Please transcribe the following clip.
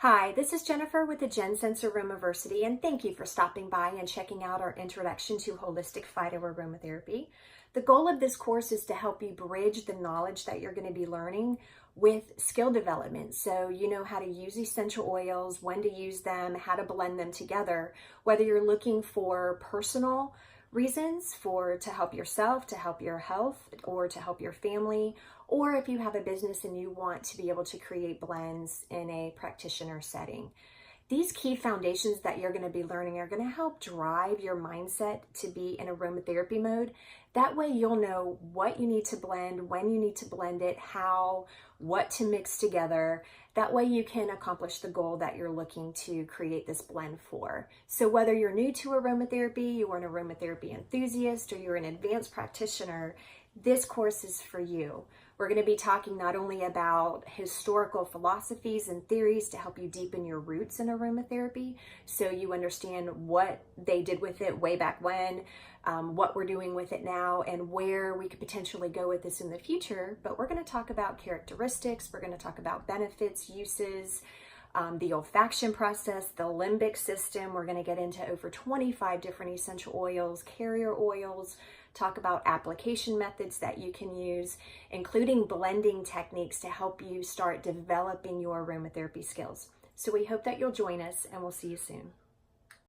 Hi, this is Jennifer with the Gen Sense Aromatherapy, and thank you for stopping by and checking out our introduction to holistic phytoaromatherapy. The goal of this course is to help you bridge the knowledge that you're going to be learning with skill development. So you know how to use essential oils, when to use them, how to blend them together, whether you're looking for personal reasons to help yourself, to help your health, or to help your family, or if you have a business and you want to be able to create blends in a practitioner setting. These key foundations that you're going to be learning are going to help drive your mindset to be in aromatherapy mode. That way you'll know what you need to blend, when you need to blend it, how, what to mix together. That way you can accomplish the goal that you're looking to create this blend for. So whether you're new to aromatherapy, you're an aromatherapy enthusiast, or you're an advanced practitioner, this course is for you. We're going to be talking not only about historical philosophies and theories to help you deepen your roots in aromatherapy, so you understand what they did with it way back when, what we're doing with it now, and where we could potentially go with this in the future. But we're going to talk about characteristics, we're going to talk about benefits, uses, the olfaction process, the limbic system. We're going to get into over 25 different essential oils, carrier oils, talk about application methods that you can use, including blending techniques to help you start developing your aromatherapy skills. So we hope that you'll join us, and we'll see you soon.